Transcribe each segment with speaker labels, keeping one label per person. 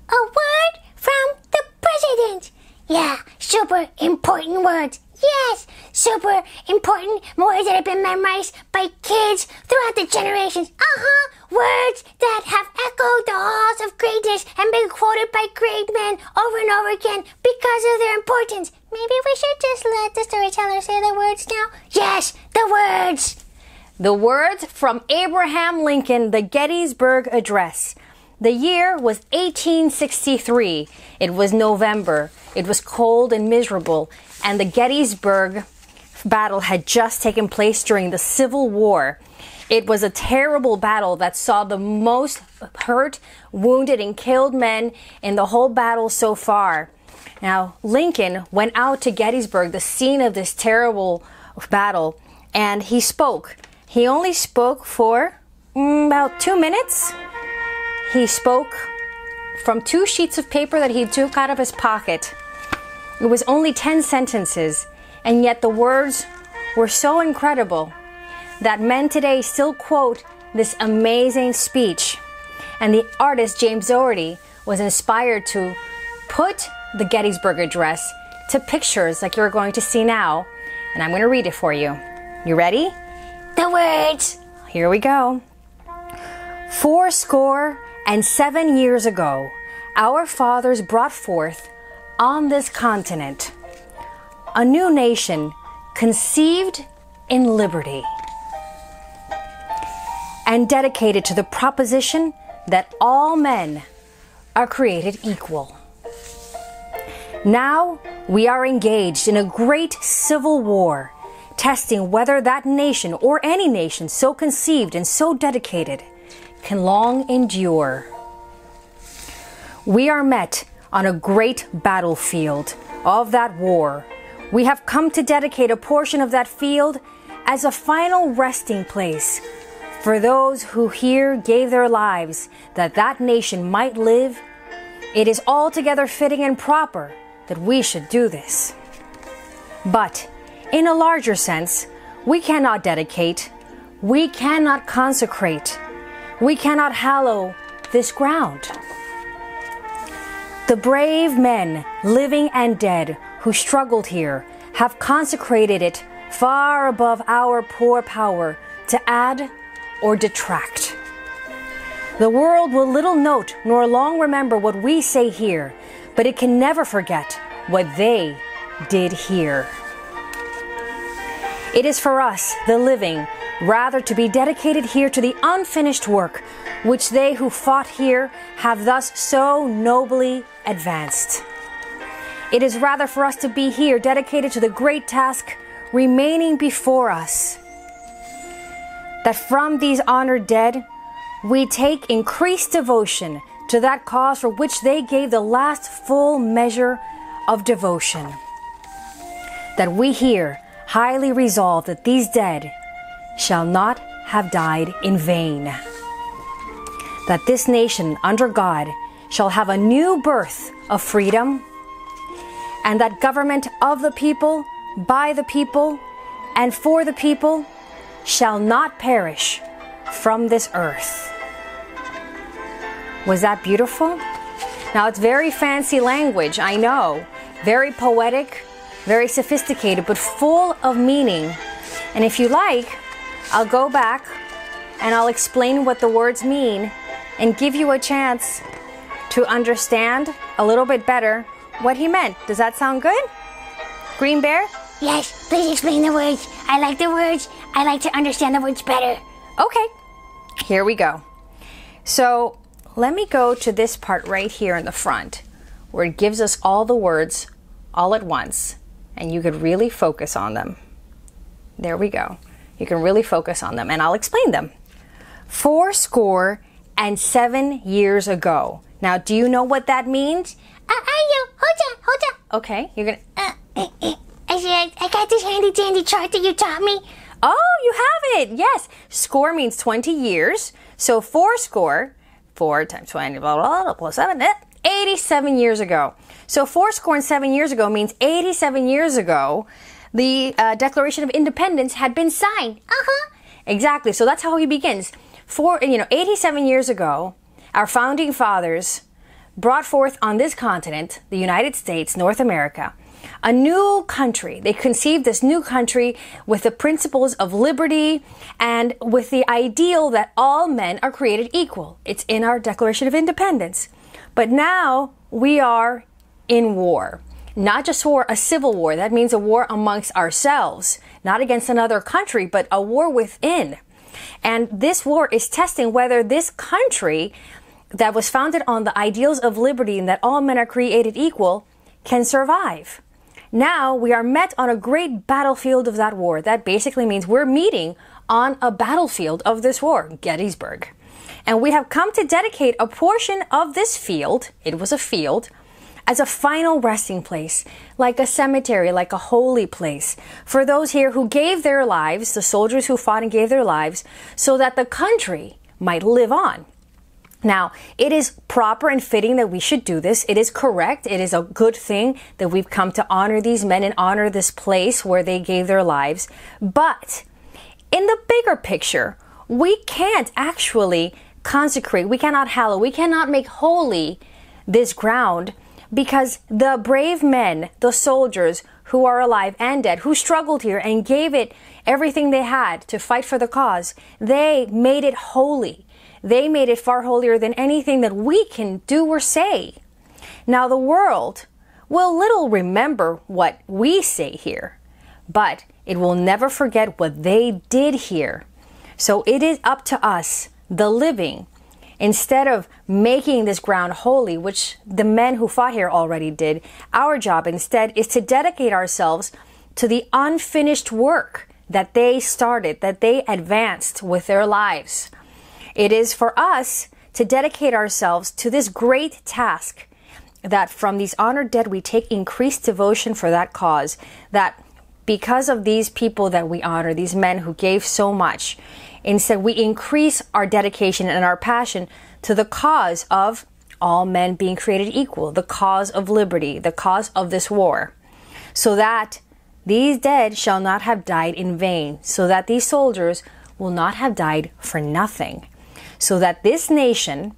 Speaker 1: A word from the president. Yeah, super important words. Yes, super important words that have been memorized by kids throughout the generations. Words that have echoed the halls of greatness and been quoted by great men over and over again because of their importance. Maybe we should just let the storyteller say the words now. Yes, the words.
Speaker 2: The words from Abraham Lincoln, the Gettysburg Address. The year was 1863. It was November. It was cold and miserable, and the Gettysburg battle had just taken place during the Civil War. It was a terrible battle that saw the most hurt, wounded, and killed men in the whole battle so far. Now, Lincoln went out to Gettysburg, the scene of this terrible battle, and he spoke. He only spoke for about 2 minutes. He spoke from 2 sheets of paper that he took out of his pocket. It was only 10 sentences, and yet the words were so incredible that men today still quote this amazing speech. And the artist James Daugherty was inspired to put the Gettysburg Address to pictures like you're going to see now. And I'm going to read it for you. You ready?
Speaker 1: The words.
Speaker 2: Here we go. 87 years ago, our fathers brought forth on this continent a new nation conceived in liberty and dedicated to the proposition that all men are created equal. Now we are engaged in a great civil war, testing whether that nation or any nation so conceived and so dedicated can long endure. We are met on a great battlefield of that war. We have come to dedicate a portion of that field as a final resting place for those who here gave their lives that that nation might live. It is altogether fitting and proper that we should do this. But in a larger sense, we cannot dedicate, we cannot consecrate, we cannot hallow this ground. The brave men, living and dead, who struggled here, have consecrated it far above our poor power to add or detract. The world will little note nor long remember what we say here, but it can never forget what they did here. It is for us, the living, rather to be dedicated here to the unfinished work which they who fought here have thus so nobly advanced. It is rather for us to be here dedicated to the great task remaining before us, that from these honored dead we take increased devotion to that cause for which they gave the last full measure of devotion, that we here highly resolve that these dead shall not have died in vain, that this nation under God shall have a new birth of freedom, and that government of the people, by the people, and for the people shall not perish from this earth. Was that beautiful? Now, it's very fancy language, I know, very poetic, very sophisticated, but full of meaning. And if you like, I'll go back and I'll explain what the words mean and give you a chance to understand a little bit better what he meant. Does that sound good? Green Bear?
Speaker 1: Yes, please explain the words. I like the words. I like to understand the words better.
Speaker 2: Okay, here we go. So let me go to this part right here in the front where it gives us all the words all at once, and you could really focus on them. There we go. You can really focus on them, and I'll explain them. 87 years ago. Now, do you know what that means?
Speaker 1: I know. Hold on.
Speaker 2: Okay, you're gonna...
Speaker 1: I got this handy dandy chart that you taught me.
Speaker 2: Oh, you have it. Yes. Score means 20 years. So 4 times 20, blah, blah, blah, plus 7, 87 years ago. So 7 years ago means 87 years ago, the Declaration of Independence had been signed. Exactly. So that's how he begins. 87 years ago, our founding fathers brought forth on this continent, the United States, North America, a new country. They conceived this new country with the principles of liberty and with the ideal that all men are created equal. It's in our Declaration of Independence. But now we are in war. Not just war, a civil war. That means a war amongst ourselves, not against another country, but a war within. And this war is testing whether this country that was founded on the ideals of liberty and that all men are created equal can survive. Now we are met on a great battlefield of that war. That basically means we're meeting on a battlefield of this war, Gettysburg. And we have come to dedicate a portion of this field, it was a field, as a final resting place, like a cemetery, like a holy place, for those here who gave their lives, the soldiers who fought and gave their lives, so that the country might live on. Now, it is proper and fitting that we should do this. It is correct. It is a good thing that we've come to honor these men and honor this place where they gave their lives. But in the bigger picture, we can't actually consecrate, we cannot hallow, we cannot make holy this ground, because the brave men, the soldiers who are alive and dead, who struggled here and gave it everything they had to fight for the cause, they made it holy. They made it far holier than anything that we can do or say. Now the world will little remember what we say here, but it will never forget what they did here. So it is up to us, the living, instead of making this ground holy, which the men who fought here already did, our job instead is to dedicate ourselves to the unfinished work that they started, that they advanced with their lives. It is for us to dedicate ourselves to this great task, that from these honored dead we take increased devotion for that cause, that because of these people that we honor, these men who gave so much, instead we increase our dedication and our passion to the cause of all men being created equal, the cause of liberty, the cause of this war, so that these dead shall not have died in vain, so that these soldiers will not have died for nothing, so that this nation,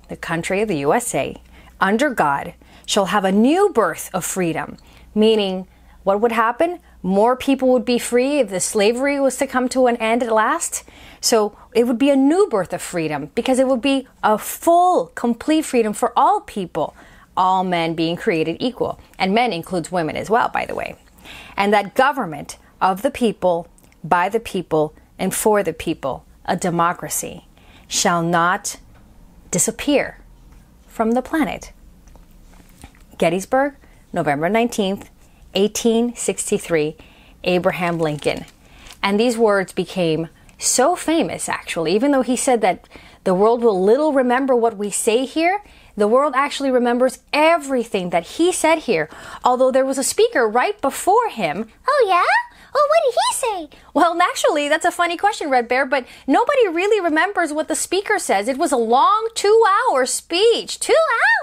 Speaker 2: the country of the USA, under God, shall have a new birth of freedom. Meaning, what would happen? More people would be free if the slavery was to come to an end at last. So it would be a new birth of freedom, because it would be a full, complete freedom for all people, all men being created equal. And men includes women as well, by the way. And that government of the people, by the people, and for the people, a democracy, shall not disappear from the planet. Gettysburg, November 19th, 1863, Abraham Lincoln. And these words became so famous, actually, even though he said that the world will little remember what we say here, the world actually remembers everything that he said here, although there was a speaker right before him.
Speaker 1: Oh, yeah? Oh, what did he say?
Speaker 2: Well, actually, that's a funny question, Red Bear, but nobody really remembers what the speaker says. It was a long 2-hour speech.
Speaker 1: 2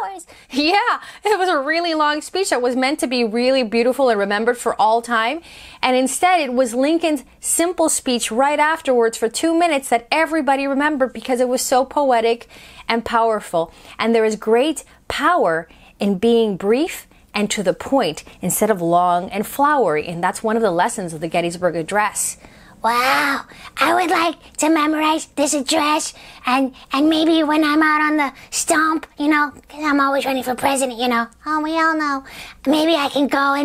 Speaker 1: hours?
Speaker 2: Yeah, it was a really long speech that was meant to be really beautiful and remembered for all time. And instead, it was Lincoln's simple speech right afterwards for 2 minutes that everybody remembered because it was so poetic and powerful. And there is great power in being brief and to the point instead of long and flowery. And that's one of the lessons of the Gettysburg Address.
Speaker 1: Wow, I would like to memorize this address and maybe when I'm out on the stump, you know, because I'm always running for president, you know. Oh, we all know. Maybe I can go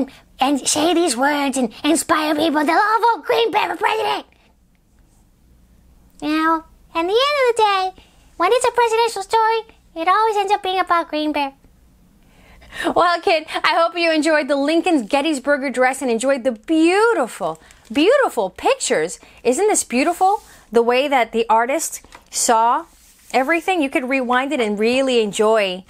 Speaker 1: and say these words and inspire people. They'll all vote Green Bear for president. You know, at the end of the day, when it's a presidential story, it always ends up being about Green Bear.
Speaker 2: Well, kid, I hope you enjoyed the Lincoln's Gettysburg Address and enjoyed the beautiful, beautiful pictures. Isn't this beautiful? The way that the artist saw everything. You could rewind it and really enjoy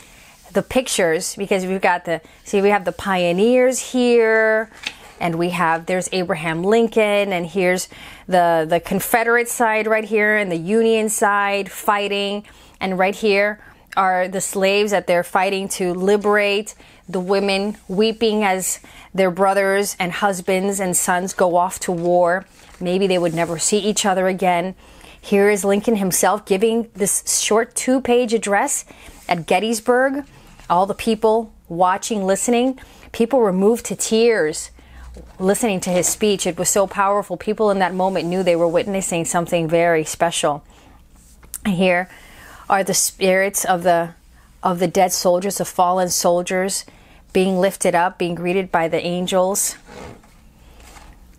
Speaker 2: the pictures, because we've got we have the pioneers here, and there's Abraham Lincoln, and here's the Confederate side right here, and the Union side fighting, and right here are the slaves that they're fighting to liberate, the women weeping as their brothers and husbands and sons go off to war. Maybe they would never see each other again. Here is Lincoln himself giving this short 2-page address at Gettysburg all the people watching, listening, people were moved to tears listening to his speech. It was so powerful. People in that moment knew they were witnessing something very special. And here are the spirits of the dead soldiers, the fallen soldiers, being lifted up, being greeted by the angels.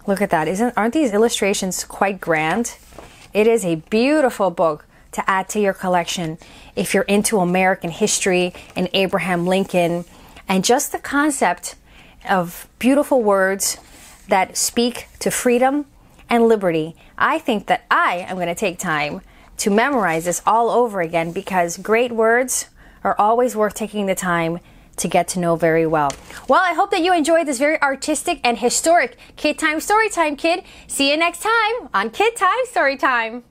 Speaker 2: Look at that. Aren't these illustrations quite grand? It is a beautiful book to add to your collection if you're into American history and Abraham Lincoln and just the concept of beautiful words that speak to freedom and liberty. I think that I am going to take time to memorize this all over again, because great words are always worth taking the time to get to know very well. Well, I hope that you enjoyed this very artistic and historic KidTime Storytime, kid. See you next time on KidTime Storytime.